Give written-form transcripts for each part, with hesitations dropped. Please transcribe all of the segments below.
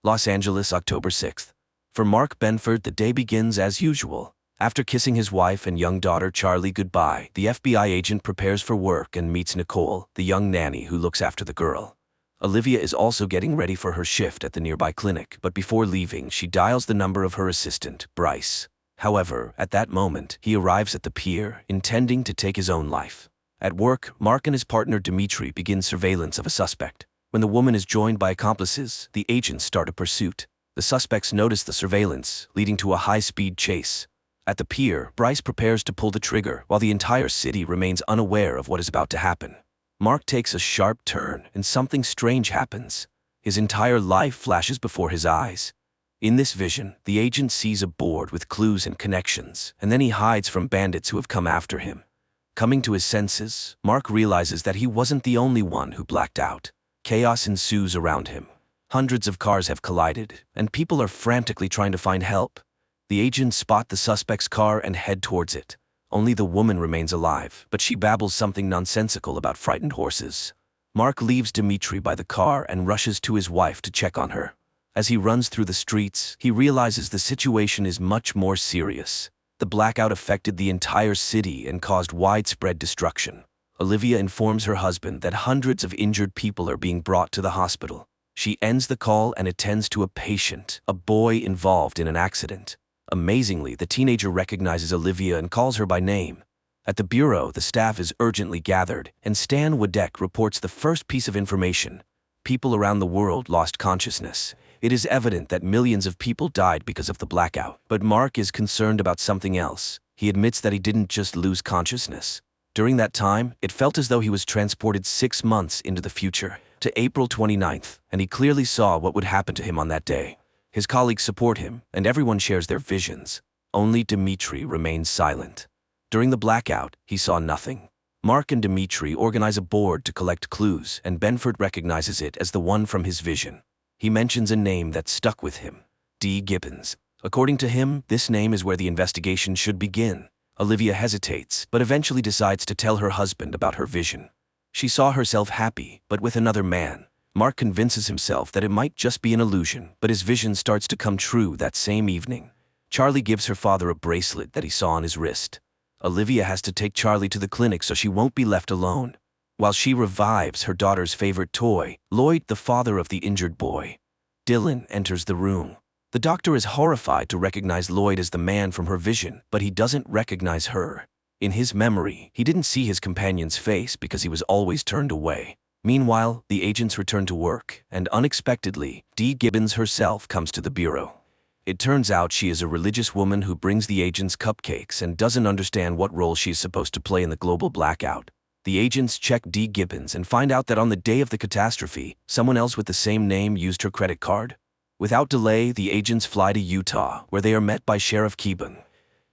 Los Angeles, October 6th. For Mark Benford, the day begins as usual. After kissing his wife and young daughter Charlie goodbye, the FBI agent prepares for work and meets Nicole, the young nanny who looks after the girl. Olivia is also getting ready for her shift at the nearby clinic, but before leaving, she dials the number of her assistant, Bryce. However, at that moment, he arrives at the pier, intending to take his own life. At work, Mark and his partner Dimitri begin surveillance of a suspect. When the woman is joined by accomplices, the agents start a pursuit. The suspects notice the surveillance, leading to a high-speed chase. At the pier, Bryce prepares to pull the trigger, while the entire city remains unaware of what is about to happen. Mark takes a sharp turn, and something strange happens. His entire life flashes before his eyes. In this vision, the agent sees a board with clues and connections, and then he hides from bandits who have come after him. Coming to his senses, Mark realizes that he wasn't the only one who blacked out. Chaos ensues around him. Hundreds of cars have collided, and people are frantically trying to find help. The agents spot the suspect's car and head towards it. Only the woman remains alive, but she babbles something nonsensical about frightened horses. Mark leaves Dimitri by the car and rushes to his wife to check on her. As he runs through the streets, he realizes the situation is much more serious. The blackout affected the entire city and caused widespread destruction. Olivia informs her husband that hundreds of injured people are being brought to the hospital. She ends the call and attends to a patient, a boy involved in an accident. Amazingly, the teenager recognizes Olivia and calls her by name. At the bureau, the staff is urgently gathered, and Stan Wadek reports the first piece of information. People around the world lost consciousness. It is evident that millions of people died because of the blackout, but Mark is concerned about something else. He admits that he didn't just lose consciousness. During that time, it felt as though he was transported 6 months into the future, to April 29th, and he clearly saw what would happen to him on that day. His colleagues support him, and everyone shares their visions. Only Dimitri remains silent. During the blackout, he saw nothing. Mark and Dimitri organize a board to collect clues, and Benford recognizes it as the one from his vision. He mentions a name that stuck with him, D. Gibbons. According to him, this name is where the investigation should begin. Olivia hesitates, but eventually decides to tell her husband about her vision. She saw herself happy, but with another man. Mark convinces himself that it might just be an illusion, but his vision starts to come true that same evening. Charlie gives her father a bracelet that he saw on his wrist. Olivia has to take Charlie to the clinic so she won't be left alone. While she revives her daughter's favorite toy, Lloyd, the father of the injured boy. Dylan enters the room. The doctor is horrified to recognize Lloyd as the man from her vision, but he doesn't recognize her. In his memory, he didn't see his companion's face because he was always turned away. Meanwhile, the agents return to work, and unexpectedly, Dee Gibbons herself comes to the bureau. It turns out she is a religious woman who brings the agents cupcakes and doesn't understand what role she is supposed to play in the global blackout. The agents check Dee Gibbons and find out that on the day of the catastrophe, someone else with the same name used her credit card. Without delay, the agents fly to Utah, where they are met by Sheriff Keeban.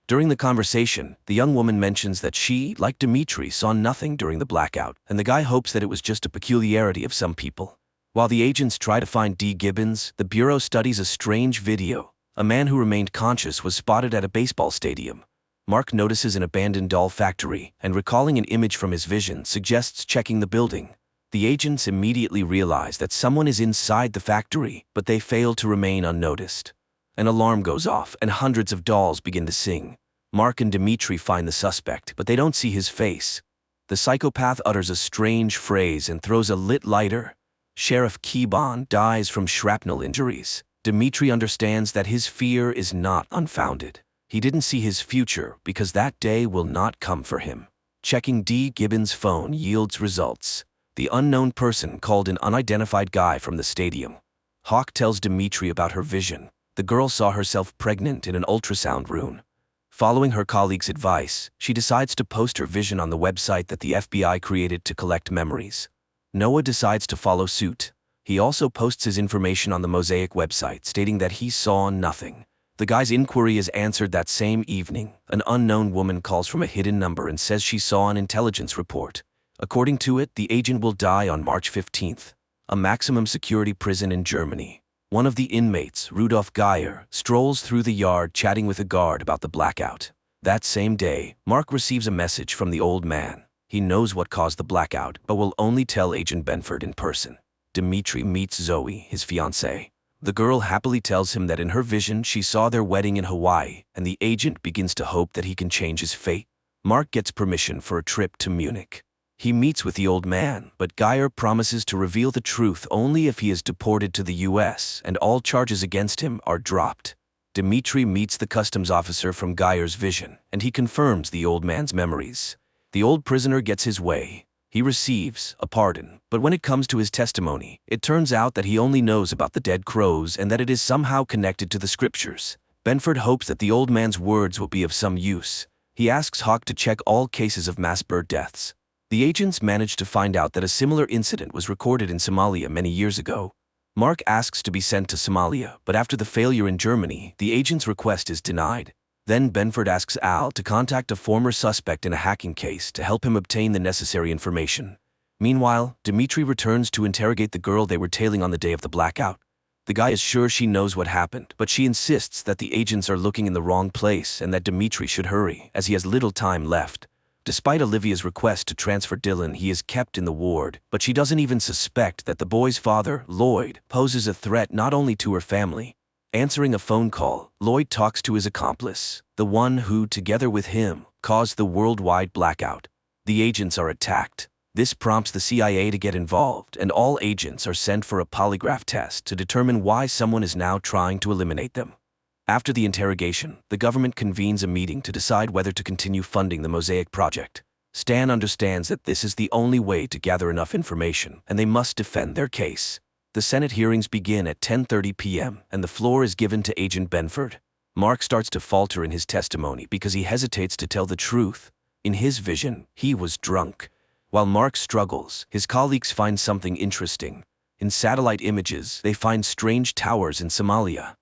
During the conversation, the young woman mentions that she, like Dimitri, saw nothing during the blackout, and the guy hopes that it was just a peculiarity of some people. While the agents try to find Dee Gibbons, the bureau studies a strange video. A man who remained conscious was spotted at a baseball stadium. Mark notices an abandoned doll factory, and recalling an image from his vision, suggests checking the building. The agents immediately realize that someone is inside the factory, but they fail to remain unnoticed. An alarm goes off, and hundreds of dolls begin to sing. Mark and Dimitri find the suspect, but they don't see his face. The psychopath utters a strange phrase and throws a lit lighter. Sheriff Keeban dies from shrapnel injuries. Dimitri understands that his fear is not unfounded. He didn't see his future because that day will not come for him. Checking Dee Gibbons' phone yields results. The unknown person called an unidentified guy from the stadium. Hawk tells Dimitri about her vision. The girl saw herself pregnant in an ultrasound room. Following her colleague's advice, she decides to post her vision on the website that the FBI created to collect memories. Noah decides to follow suit. He also posts his information on the Mosaic website, stating that he saw nothing. The guy's inquiry is answered that same evening. An unknown woman calls from a hidden number and says she saw an intelligence report. According to it, the agent will die on March 15th, a maximum security prison in Germany. One of the inmates, Rudolf Geyer, strolls through the yard chatting with a guard about the blackout. That same day, Mark receives a message from the old man. He knows what caused the blackout, but will only tell Agent Benford in person. Dimitri meets Zoe, his fiancée. The girl happily tells him that in her vision she saw their wedding in Hawaii, and the agent begins to hope that he can change his fate. Mark gets permission for a trip to Munich. He meets with the old man, but Geyer promises to reveal the truth only if he is deported to the US and all charges against him are dropped. Dmitri meets the customs officer from Geyer's vision, and he confirms the old man's memories. The old prisoner gets his way. He receives a pardon, but when it comes to his testimony, it turns out that he only knows about the dead crows and that it is somehow connected to the scriptures. Benford hopes that the old man's words will be of some use. He asks Hawk to check all cases of mass bird deaths. The agents manage to find out that a similar incident was recorded in Somalia many years ago. Mark asks to be sent to Somalia, but after the failure in Germany, the agent's request is denied. Then Benford asks Al to contact a former suspect in a hacking case to help him obtain the necessary information. Meanwhile, Dmitri returns to interrogate the girl they were tailing on the day of the blackout. The guy is sure she knows what happened, but she insists that the agents are looking in the wrong place and that Dmitri should hurry, as he has little time left. Despite Olivia's request to transfer Dylan, he is kept in the ward, but she doesn't even suspect that the boy's father, Lloyd, poses a threat not only to her family. Answering a phone call, Lloyd talks to his accomplice, the one who, together with him, caused the worldwide blackout. The agents are attacked. This prompts the CIA to get involved, and all agents are sent for a polygraph test to determine why someone is now trying to eliminate them. After the interrogation, the government convenes a meeting to decide whether to continue funding the Mosaic project. Stan understands that this is the only way to gather enough information, and they must defend their case. The Senate hearings begin at 10:30 p.m., and the floor is given to Agent Benford. Mark starts to falter in his testimony because he hesitates to tell the truth. In his vision, he was drunk. While Mark struggles, his colleagues find something interesting. In satellite images, they find strange towers in Somalia.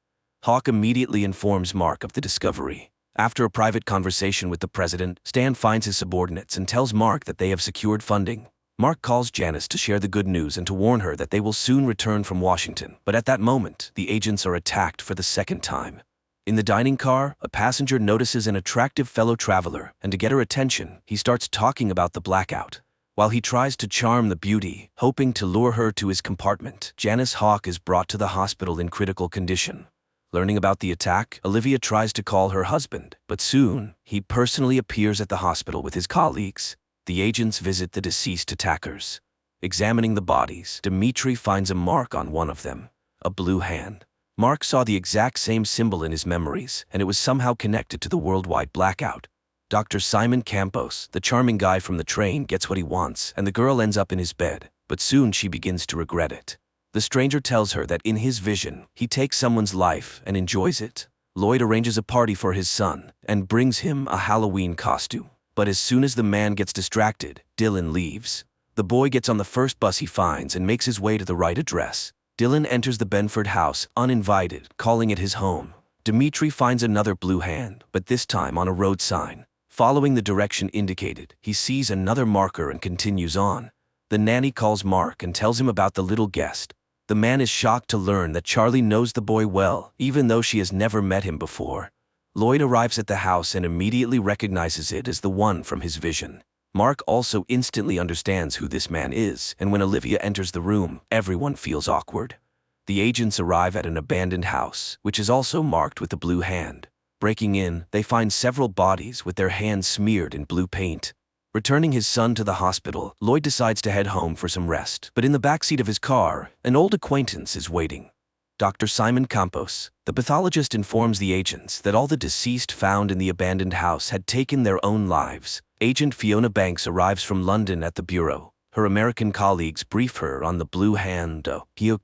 Hawk immediately informs Mark of the discovery. After a private conversation with the president, Stan finds his subordinates and tells Mark that they have secured funding. Mark calls Janice to share the good news and to warn her that they will soon return from Washington, but at that moment, the agents are attacked for the second time. In the dining car, a passenger notices an attractive fellow traveler, and to get her attention, he starts talking about the blackout. While he tries to charm the beauty, hoping to lure her to his compartment, Janice Hawk is brought to the hospital in critical condition. Learning about the attack, Olivia tries to call her husband, but soon, he personally appears at the hospital with his colleagues. The agents visit the deceased attackers. Examining the bodies, Dmitri finds a mark on one of them, a blue hand. Mark saw the exact same symbol in his memories, and it was somehow connected to the worldwide blackout. Dr. Simon Campos, the charming guy from the train, gets what he wants, and the girl ends up in his bed, but soon she begins to regret it. The stranger tells her that in his vision, he takes someone's life and enjoys it. Lloyd arranges a party for his son and brings him a Halloween costume. But as soon as the man gets distracted, Dylan leaves. The boy gets on the first bus he finds and makes his way to the right address. Dylan enters the Benford house, uninvited, calling it his home. Dmitri finds another blue hand, but this time on a road sign. Following the direction indicated, he sees another marker and continues on. The nanny calls Mark and tells him about the little guest. The man is shocked to learn that Charlie knows the boy well, even though she has never met him before. Lloyd arrives at the house and immediately recognizes it as the one from his vision. Mark also instantly understands who this man is, and when Olivia enters the room, everyone feels awkward. The agents arrive at an abandoned house, which is also marked with the blue hand. Breaking in, they find several bodies with their hands smeared in blue paint. Returning his son to the hospital, Lloyd decides to head home for some rest, but in the backseat of his car, an old acquaintance is waiting. Dr. Simon Campos, the pathologist, informs the agents that all the deceased found in the abandoned house had taken their own lives. Agent Fiona Banks arrives from London at the bureau. Her American colleagues brief her on the Blue Hand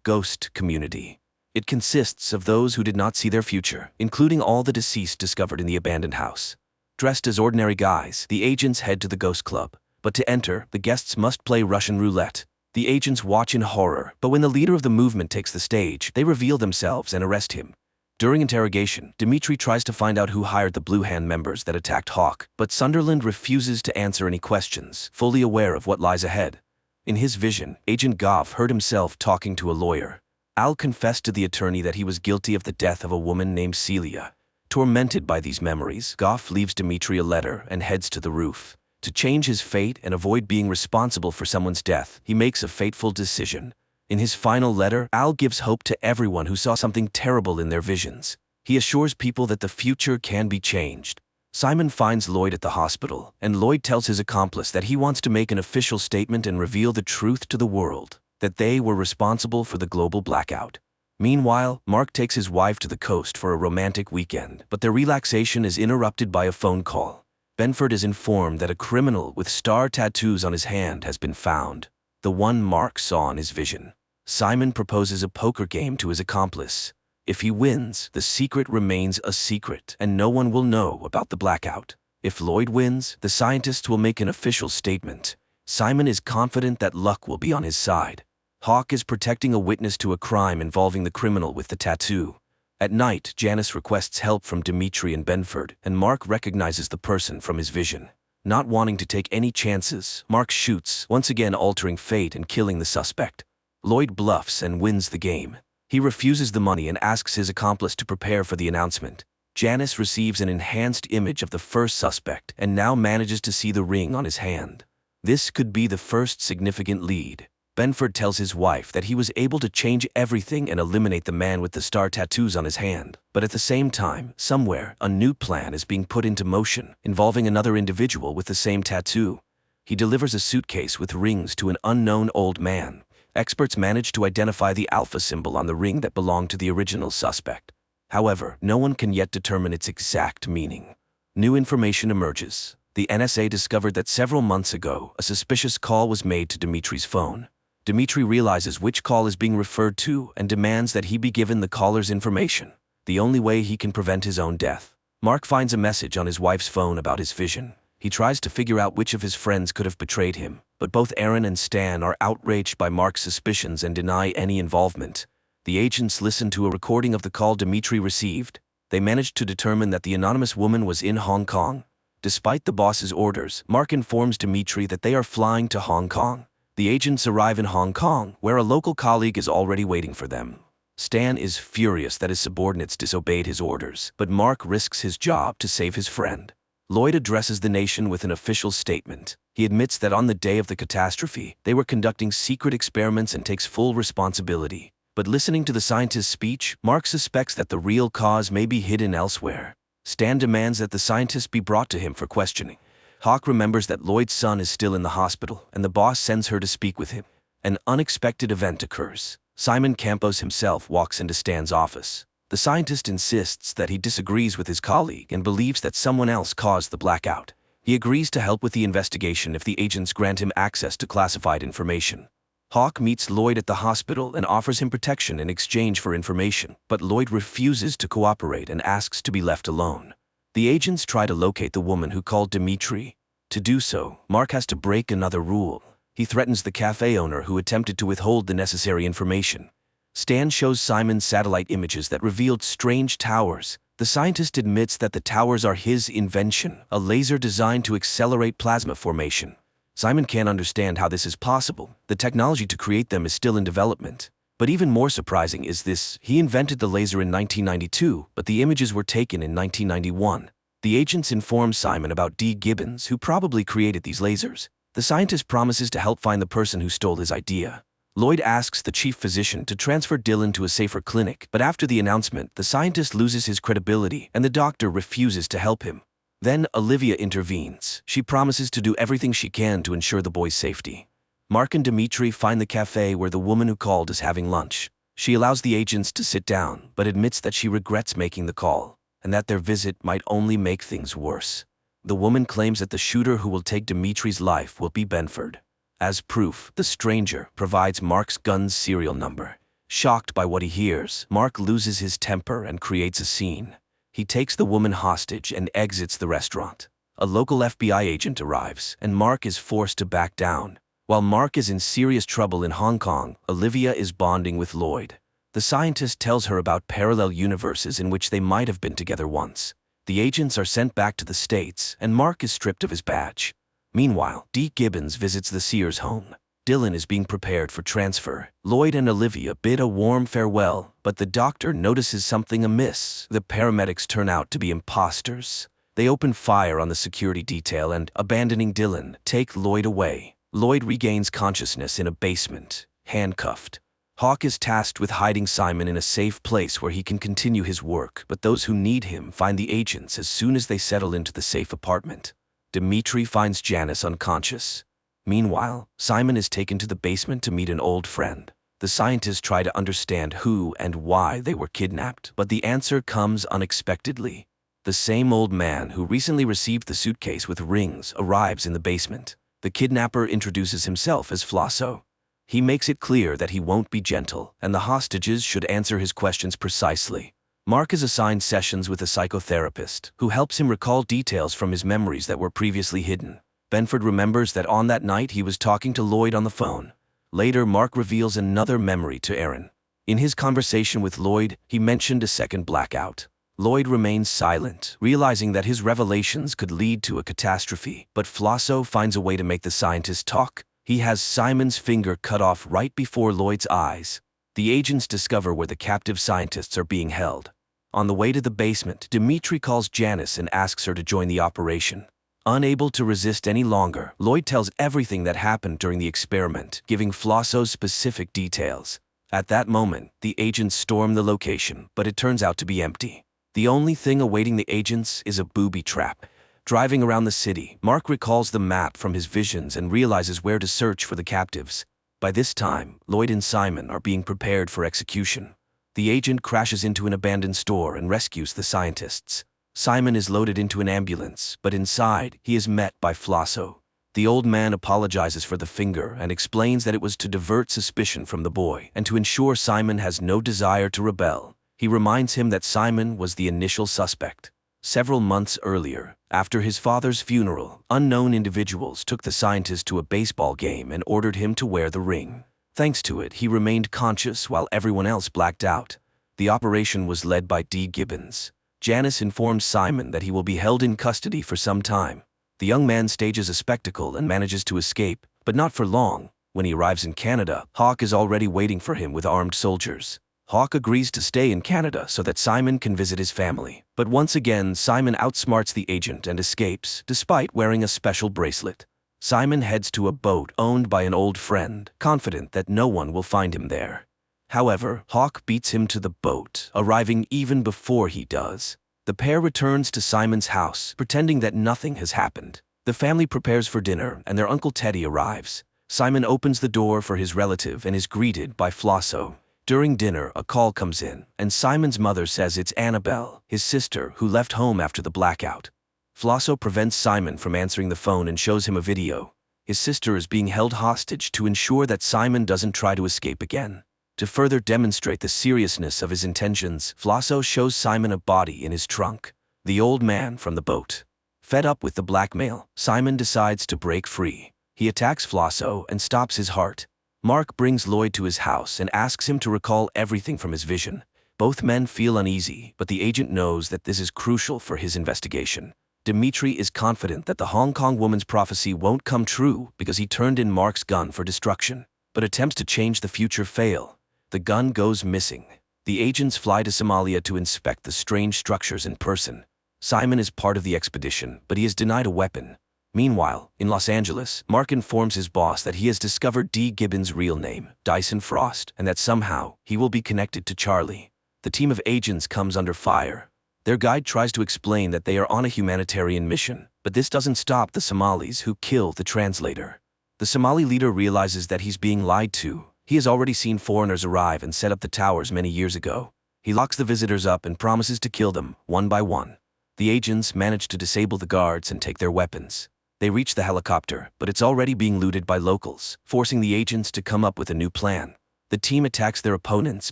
ghost community. It consists of those who did not see their future, including all the deceased discovered in the abandoned house. Dressed as ordinary guys, the agents head to the ghost club. But to enter, the guests must play Russian roulette. The agents watch in horror, but when the leader of the movement takes the stage, they reveal themselves and arrest him. During interrogation, Dmitri tries to find out who hired the Blue Hand members that attacked Hawk, but Sunderland refuses to answer any questions, fully aware of what lies ahead. In his vision, Agent Goff heard himself talking to a lawyer. Al confessed to the attorney that he was guilty of the death of a woman named Celia. Tormented by these memories, Goff leaves Dmitri a letter and heads to the roof. To change his fate and avoid being responsible for someone's death, he makes a fateful decision. In his final letter, Al gives hope to everyone who saw something terrible in their visions. He assures people that the future can be changed. Simon finds Lloyd at the hospital, and Lloyd tells his accomplice that he wants to make an official statement and reveal the truth to the world, that they were responsible for the global blackout. Meanwhile, Mark takes his wife to the coast for a romantic weekend, but their relaxation is interrupted by a phone call. Benford is informed that a criminal with star tattoos on his hand has been found, the one Mark saw in his vision. Simon proposes a poker game to his accomplice. If he wins, the secret remains a secret, and no one will know about the blackout. If Lloyd wins, the scientists will make an official statement. Simon is confident that luck will be on his side. Hawk is protecting a witness to a crime involving the criminal with the tattoo. At night, Janice requests help from Dimitri and Benford, and Mark recognizes the person from his vision. Not wanting to take any chances, Mark shoots, once again altering fate and killing the suspect. Lloyd bluffs and wins the game. He refuses the money and asks his accomplice to prepare for the announcement. Janice receives an enhanced image of the first suspect and now manages to see the ring on his hand. This could be the first significant lead. Benford tells his wife that he was able to change everything and eliminate the man with the star tattoos on his hand. But at the same time, somewhere, a new plan is being put into motion, involving another individual with the same tattoo. He delivers a suitcase with rings to an unknown old man. Experts manage to identify the alpha symbol on the ring that belonged to the original suspect. However, no one can yet determine its exact meaning. New information emerges. The NSA discovered that several months ago, a suspicious call was made to Dimitri's phone. Dimitri realizes which call is being referred to and demands that he be given the caller's information, the only way he can prevent his own death. Mark finds a message on his wife's phone about his vision. He tries to figure out which of his friends could have betrayed him, but both Aaron and Stan are outraged by Mark's suspicions and deny any involvement. The agents listen to a recording of the call Dimitri received. They managed to determine that the anonymous woman was in Hong Kong. Despite the boss's orders, Mark informs Dimitri that they are flying to Hong Kong. The agents arrive in Hong Kong, where a local colleague is already waiting for them. Stan is furious that his subordinates disobeyed his orders, but Mark risks his job to save his friend. Lloyd addresses the nation with an official statement. He admits that on the day of the catastrophe, they were conducting secret experiments and takes full responsibility. But listening to the scientist's speech, Mark suspects that the real cause may be hidden elsewhere. Stan demands that the scientist be brought to him for questioning. Hawk remembers that Lloyd's son is still in the hospital, and the boss sends her to speak with him. An unexpected event occurs. Simon Campos himself walks into Stan's office. The scientist insists that he disagrees with his colleague and believes that someone else caused the blackout. He agrees to help with the investigation if the agents grant him access to classified information. Hawk meets Lloyd at the hospital and offers him protection in exchange for information, but Lloyd refuses to cooperate and asks to be left alone. The agents try to locate the woman who called Dimitri. To do so, Mark has to break another rule. He threatens the cafe owner who attempted to withhold the necessary information. Stan shows Simon satellite images that revealed strange towers. The scientist admits that the towers are his invention, a laser designed to accelerate plasma formation. Simon can't understand how this is possible. The technology to create them is still in development. But even more surprising is this: he invented the laser in 1992, but the images were taken in 1991. The agents inform Simon about D. Gibbons, who probably created these lasers. The scientist promises to help find the person who stole his idea. Lloyd asks the chief physician to transfer Dylan to a safer clinic, but after the announcement, the scientist loses his credibility and the doctor refuses to help him. Then Olivia intervenes. She promises to do everything she can to ensure the boy's safety. Mark and Dimitri find the cafe where the woman who called is having lunch. She allows the agents to sit down, but admits that she regrets making the call, and that their visit might only make things worse. The woman claims that the shooter who will take Dimitri's life will be Benford. As proof, the stranger provides Mark's gun's serial number. Shocked by what he hears, Mark loses his temper and creates a scene. He takes the woman hostage and exits the restaurant. A local FBI agent arrives, and Mark is forced to back down. While Mark is in serious trouble in Hong Kong, Olivia is bonding with Lloyd. The scientist tells her about parallel universes in which they might have been together once. The agents are sent back to the States, and Mark is stripped of his badge. Meanwhile, D. Gibbons visits the Sears home. Dylan is being prepared for transfer. Lloyd and Olivia bid a warm farewell, but the doctor notices something amiss. The paramedics turn out to be imposters. They open fire on the security detail and, abandoning Dylan, take Lloyd away. Lloyd regains consciousness in a basement, handcuffed. Hawk is tasked with hiding Simon in a safe place where he can continue his work, but those who need him find the agents as soon as they settle into the safe apartment. Dmitri finds Janice unconscious. Meanwhile, Simon is taken to the basement to meet an old friend. The scientists try to understand who and why they were kidnapped, but the answer comes unexpectedly. The same old man who recently received the suitcase with rings arrives in the basement. The kidnapper introduces himself as Flosso. He makes it clear that he won't be gentle, and the hostages should answer his questions precisely. Mark is assigned sessions with a psychotherapist, who helps him recall details from his memories that were previously hidden. Benford remembers that on that night he was talking to Lloyd on the phone. Later, Mark reveals another memory to Aaron. In his conversation with Lloyd, he mentioned a second blackout. Lloyd remains silent, realizing that his revelations could lead to a catastrophe, but Flosso finds a way to make the scientist talk. He has Simon's finger cut off right before Lloyd's eyes. The agents discover where the captive scientists are being held. On the way to the basement, Dmitri calls Janice and asks her to join the operation. Unable to resist any longer, Lloyd tells everything that happened during the experiment, giving Flosso's specific details. At that moment, the agents storm the location, but it turns out to be empty. The only thing awaiting the agents is a booby trap. Driving around the city, Mark recalls the map from his visions and realizes where to search for the captives. By this time, Lloyd and Simon are being prepared for execution. The agent crashes into an abandoned store and rescues the scientists. Simon is loaded into an ambulance, but inside, he is met by Flosso. The old man apologizes for the finger and explains that it was to divert suspicion from the boy and to ensure Simon has no desire to rebel. He reminds him that Simon was the initial suspect. Several months earlier, after his father's funeral, unknown individuals took the scientist to a baseball game and ordered him to wear the ring. Thanks to it, he remained conscious while everyone else blacked out. The operation was led by D. Gibbons. Janice informs Simon that he will be held in custody for some time. The young man stages a spectacle and manages to escape, but not for long. When he arrives in Canada, Hawk is already waiting for him with armed soldiers. Hawk agrees to stay in Canada so that Simon can visit his family. But once again, Simon outsmarts the agent and escapes, despite wearing a special bracelet. Simon heads to a boat owned by an old friend, confident that no one will find him there. However, Hawk beats him to the boat, arriving even before he does. The pair returns to Simon's house, pretending that nothing has happened. The family prepares for dinner, and their Uncle Teddy arrives. Simon opens the door for his relative and is greeted by Flosso. During dinner, a call comes in, and Simon's mother says it's Annabelle, his sister, who left home after the blackout. Flosso prevents Simon from answering the phone and shows him a video. His sister is being held hostage to ensure that Simon doesn't try to escape again. To further demonstrate the seriousness of his intentions, Flosso shows Simon a body in his trunk, the old man from the boat. Fed up with the blackmail, Simon decides to break free. He attacks Flosso and stops his heart. Mark brings Lloyd to his house and asks him to recall everything from his vision. Both men feel uneasy, but the agent knows that this is crucial for his investigation. Dmitri is confident that the Hong Kong woman's prophecy won't come true because he turned in Mark's gun for destruction. But attempts to change the future fail. The gun goes missing. The agents fly to Somalia to inspect the strange structures in person. Simon is part of the expedition, but he is denied a weapon. Meanwhile, in Los Angeles, Mark informs his boss that he has discovered D. Gibbons' real name, Dyson Frost, and that somehow he will be connected to Charlie. The team of agents comes under fire. Their guide tries to explain that they are on a humanitarian mission, but this doesn't stop the Somalis who kill the translator. The Somali leader realizes that he's being lied to. He has already seen foreigners arrive and set up the towers many years ago. He locks the visitors up and promises to kill them, one by one. The agents manage to disable the guards and take their weapons. They reach the helicopter, but it's already being looted by locals, forcing the agents to come up with a new plan. The team attacks their opponents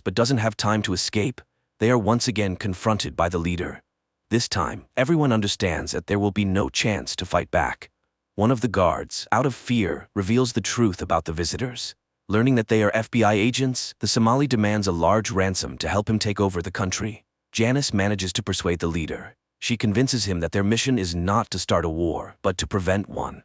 but doesn't have time to escape. They are once again confronted by the leader. This time, everyone understands that there will be no chance to fight back. One of the guards, out of fear, reveals the truth about the visitors. Learning that they are FBI agents, the Somali demands a large ransom to help him take over the country. Janice manages to persuade the leader. She convinces him that their mission is not to start a war, but to prevent one.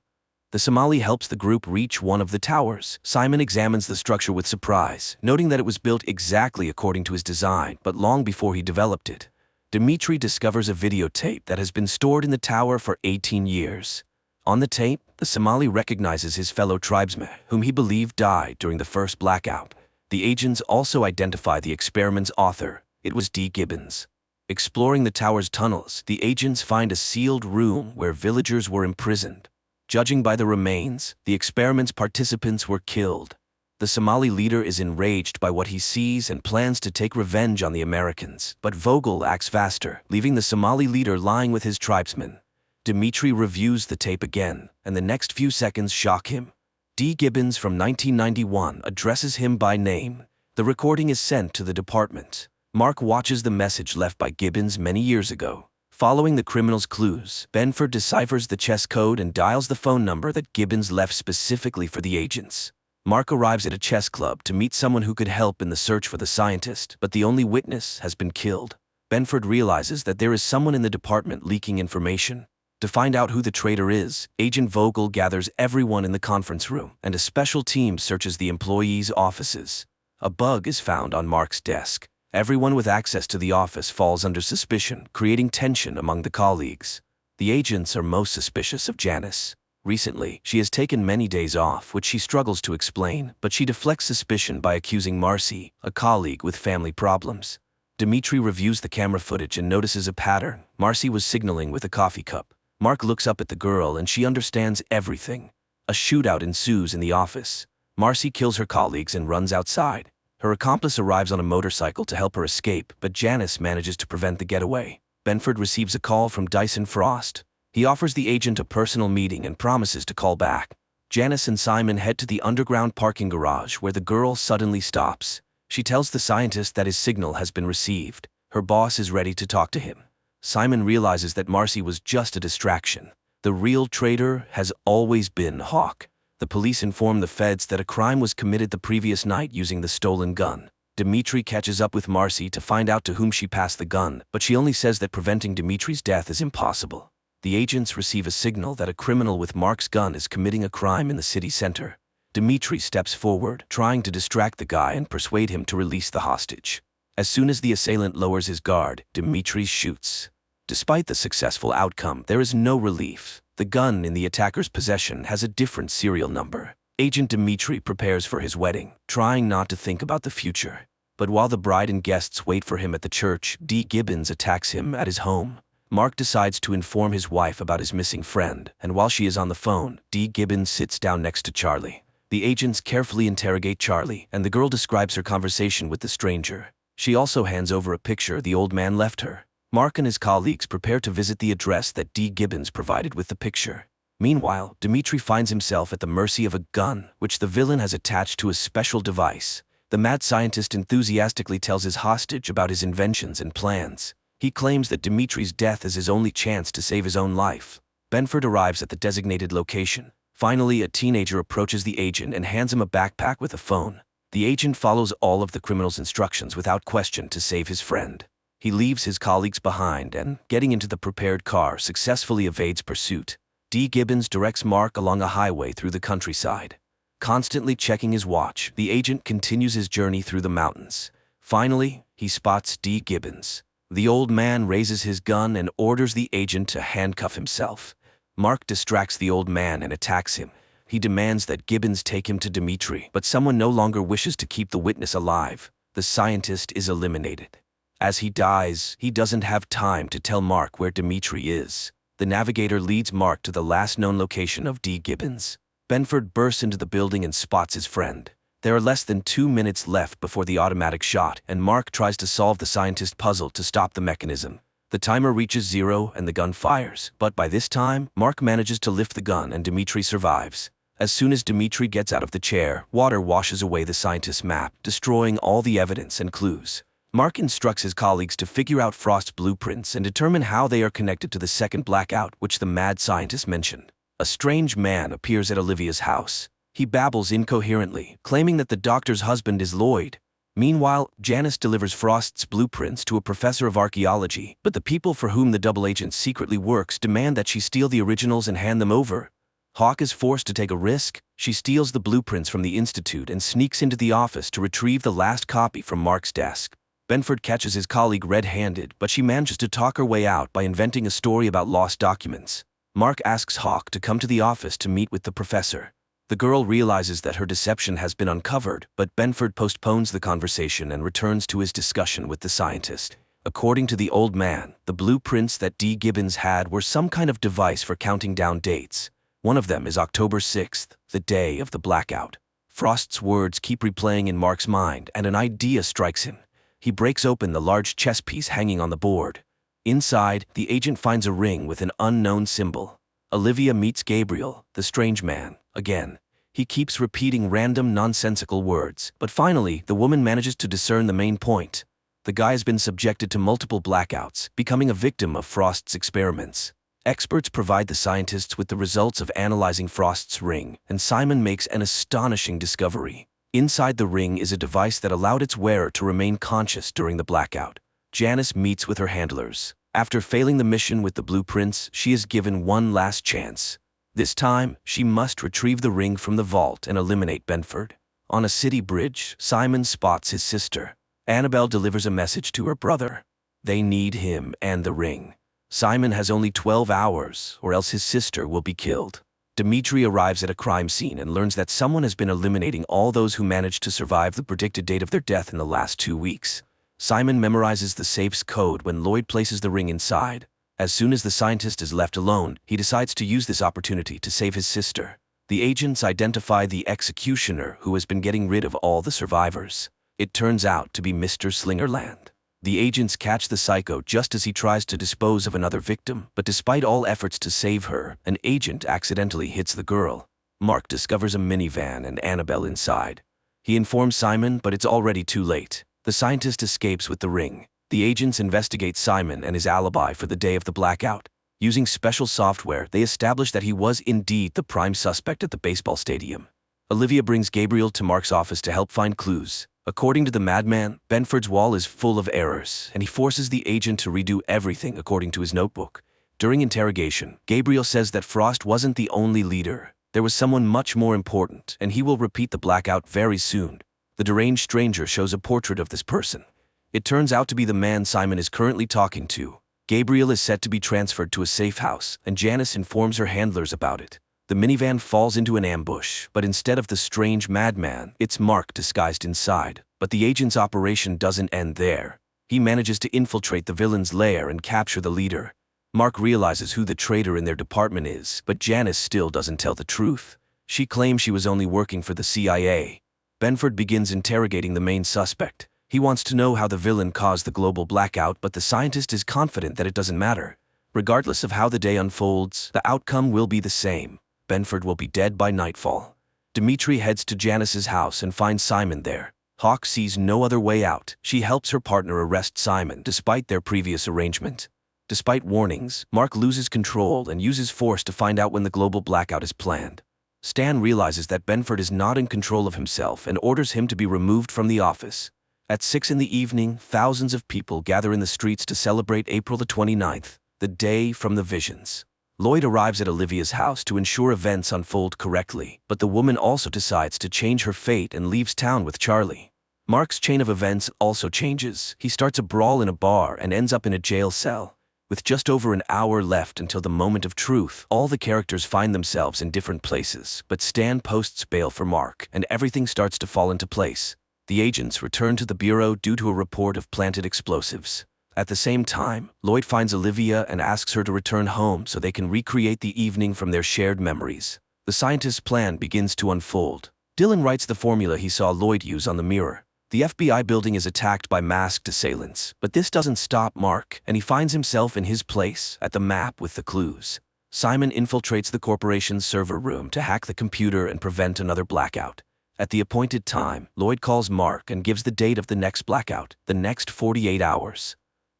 The Somali helps the group reach one of the towers. Simon examines the structure with surprise, noting that it was built exactly according to his design, but long before he developed it. Dmitri discovers a videotape that has been stored in the tower for 18 years. On the tape, the Somali recognizes his fellow tribesman, whom he believed died during the first blackout. The agents also identify the experiment's author. It was D. Gibbons. Exploring the tower's tunnels, the agents find a sealed room where villagers were imprisoned. Judging by the remains, the experiment's participants were killed. The Somali leader is enraged by what he sees and plans to take revenge on the Americans, but Vogel acts faster, leaving the Somali leader lying with his tribesmen. Dimitri reviews the tape again, and the next few seconds shock him. D. Gibbons from 1991 addresses him by name. The recording is sent to the department. Mark watches the message left by Gibbons many years ago. Following the criminal's clues, Benford deciphers the chess code and dials the phone number that Gibbons left specifically for the agents. Mark arrives at a chess club to meet someone who could help in the search for the scientist, but the only witness has been killed. Benford realizes that there is someone in the department leaking information. To find out who the traitor is, Agent Vogel gathers everyone in the conference room, and a special team searches the employees' offices. A bug is found on Mark's desk. Everyone with access to the office falls under suspicion, creating tension among the colleagues. The agents are most suspicious of Janice. Recently, she has taken many days off, which she struggles to explain, but she deflects suspicion by accusing Marcy, a colleague with family problems. Dimitri reviews the camera footage and notices a pattern. Marcy was signaling with a coffee cup. Mark looks up at the girl and she understands everything. A shootout ensues in the office. Marcy kills her colleagues and runs outside. Her accomplice arrives on a motorcycle to help her escape, but Janice manages to prevent the getaway. Benford receives a call from Dyson Frost. He offers the agent a personal meeting and promises to call back. Janice and Simon head to the underground parking garage where the girl suddenly stops. She tells the scientist that his signal has been received. Her boss is ready to talk to him. Simon realizes that Marcy was just a distraction. The real traitor has always been Hawk. The police inform the feds that a crime was committed the previous night using the stolen gun. Dimitri catches up with Marcy to find out to whom she passed the gun, but she only says that preventing Dimitri's death is impossible. The agents receive a signal that a criminal with Mark's gun is committing a crime in the city center. Dimitri steps forward, trying to distract the guy and persuade him to release the hostage. As soon as the assailant lowers his guard, Dimitri shoots. Despite the successful outcome, there is no relief. The gun in the attacker's possession has a different serial number. Agent Dimitri prepares for his wedding, trying not to think about the future. But while the bride and guests wait for him at the church, D. Gibbons attacks him at his home. Mark decides to inform his wife about his missing friend, and while she is on the phone, D. Gibbons sits down next to Charlie. The agents carefully interrogate Charlie, and the girl describes her conversation with the stranger. She also hands over a picture the old man left her. Mark and his colleagues prepare to visit the address that D. Gibbons provided with the picture. Meanwhile, Dimitri finds himself at the mercy of a gun, which the villain has attached to a special device. The mad scientist enthusiastically tells his hostage about his inventions and plans. He claims that Dimitri's death is his only chance to save his own life. Benford arrives at the designated location. Finally, a teenager approaches the agent and hands him a backpack with a phone. The agent follows all of the criminal's instructions without question to save his friend. He leaves his colleagues behind and, getting into the prepared car, successfully evades pursuit. D. Gibbons directs Mark along a highway through the countryside. Constantly checking his watch, the agent continues his journey through the mountains. Finally, he spots D. Gibbons. The old man raises his gun and orders the agent to handcuff himself. Mark distracts the old man and attacks him. He demands that Gibbons take him to Dimitri, but someone no longer wishes to keep the witness alive. The scientist is eliminated. As he dies, he doesn't have time to tell Mark where Dimitri is. The navigator leads Mark to the last known location of D. Gibbons. Benford bursts into the building and spots his friend. There are less than 2 minutes left before the automatic shot, and Mark tries to solve the scientist puzzle to stop the mechanism. The timer reaches 0 and the gun fires, but by this time, Mark manages to lift the gun and Dimitri survives. As soon as Dimitri gets out of the chair, water washes away the scientist's map, destroying all the evidence and clues. Mark instructs his colleagues to figure out Frost's blueprints and determine how they are connected to the second blackout which the mad scientist mentioned. A strange man appears at Olivia's house. He babbles incoherently, claiming that the doctor's husband is Lloyd. Meanwhile, Janice delivers Frost's blueprints to a professor of archaeology, but the people for whom the double agent secretly works demand that she steal the originals and hand them over. Hawk is forced to take a risk. She steals the blueprints from the institute and sneaks into the office to retrieve the last copy from Mark's desk. Benford catches his colleague red-handed, but she manages to talk her way out by inventing a story about lost documents. Mark asks Hawk to come to the office to meet with the professor. The girl realizes that her deception has been uncovered, but Benford postpones the conversation and returns to his discussion with the scientist. According to the old man, the blueprints that D. Gibbons had were some kind of device for counting down dates. One of them is October 6th, the day of the blackout. Frost's words keep replaying in Mark's mind, and an idea strikes him. He breaks open the large chess piece hanging on the board. Inside, the agent finds a ring with an unknown symbol. Olivia meets Gabriel, the strange man, again. He keeps repeating random nonsensical words, but finally, the woman manages to discern the main point. The guy has been subjected to multiple blackouts, becoming a victim of Frost's experiments. Experts provide the scientists with the results of analyzing Frost's ring, and Simon makes an astonishing discovery. Inside the ring is a device that allowed its wearer to remain conscious during the blackout. Janice meets with her handlers. After failing the mission with the blueprints, she is given one last chance. This time, she must retrieve the ring from the vault and eliminate Benford. On a city bridge, Simon spots his sister. Annabelle delivers a message to her brother. They need him and the ring. Simon has only 12 hours, or else his sister will be killed. Dimitri arrives at a crime scene and learns that someone has been eliminating all those who managed to survive the predicted date of their death in the last 2 weeks. Simon memorizes the safe's code when Lloyd places the ring inside. As soon as the scientist is left alone, he decides to use this opportunity to save his sister. The agents identify the executioner who has been getting rid of all the survivors. It turns out to be Mr. Slingerland. The agents catch the psycho just as he tries to dispose of another victim, but despite all efforts to save her, an agent accidentally hits the girl. Mark discovers a minivan and Annabelle inside. He informs Simon, but it's already too late. The scientist escapes with the ring. The agents investigate Simon and his alibi for the day of the blackout. Using special software, they establish that he was indeed the prime suspect at the baseball stadium. Olivia brings Gabriel to Mark's office to help find clues. According to the madman, Benford's wall is full of errors, and he forces the agent to redo everything according to his notebook. During interrogation, Gabriel says that Frost wasn't the only leader. There was someone much more important, and he will repeat the blackout very soon. The deranged stranger shows a portrait of this person. It turns out to be the man Simon is currently talking to. Gabriel is set to be transferred to a safe house, and Janice informs her handlers about it. The minivan falls into an ambush, but instead of the strange madman, it's Mark disguised inside. But the agent's operation doesn't end there. He manages to infiltrate the villain's lair and capture the leader. Mark realizes who the traitor in their department is, but Janice still doesn't tell the truth. She claims she was only working for the CIA. Benford begins interrogating the main suspect. He wants to know how the villain caused the global blackout, but the scientist is confident that it doesn't matter. Regardless of how the day unfolds, the outcome will be the same. Benford will be dead by nightfall. Dimitri heads to Janice's house and finds Simon there. Hawk sees no other way out. She helps her partner arrest Simon, despite their previous arrangement. Despite warnings, Mark loses control and uses force to find out when the global blackout is planned. Stan realizes that Benford is not in control of himself and orders him to be removed from the office. At 6 in the evening, thousands of people gather in the streets to celebrate April the 29th, the day from the visions. Lloyd arrives at Olivia's house to ensure events unfold correctly, but the woman also decides to change her fate and leaves town with Charlie. Mark's chain of events also changes. He starts a brawl in a bar and ends up in a jail cell. With just over an hour left until the moment of truth, all the characters find themselves in different places, but Stan posts bail for Mark, and everything starts to fall into place. The agents return to the bureau due to a report of planted explosives. At the same time, Lloyd finds Olivia and asks her to return home so they can recreate the evening from their shared memories. The scientist's plan begins to unfold. Dylan writes the formula he saw Lloyd use on the mirror. The FBI building is attacked by masked assailants, but this doesn't stop Mark, and he finds himself in his place at the map with the clues. Simon infiltrates the corporation's server room to hack the computer and prevent another blackout. At the appointed time, Lloyd calls Mark and gives the date of the next blackout, the next 48 hours.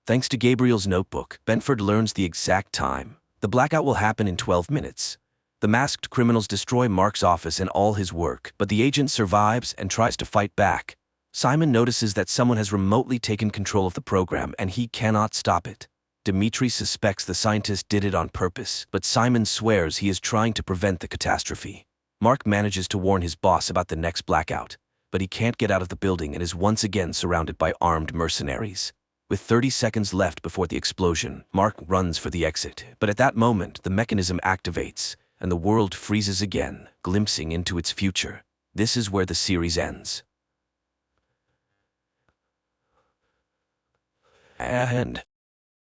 Thanks to Gabriel's notebook, Benford learns the exact time. The blackout will happen in 12 minutes. The masked criminals destroy Mark's office and all his work, but the agent survives and tries to fight back. Simon notices that someone has remotely taken control of the program and he cannot stop it. Dimitri suspects the scientist did it on purpose, but Simon swears he is trying to prevent the catastrophe. Mark manages to warn his boss about the next blackout, but he can't get out of the building and is once again surrounded by armed mercenaries. With 30 seconds left before the explosion, Mark runs for the exit, but at that moment, the mechanism activates. and the world freezes again, glimpsing into its future. This is where the series ends. And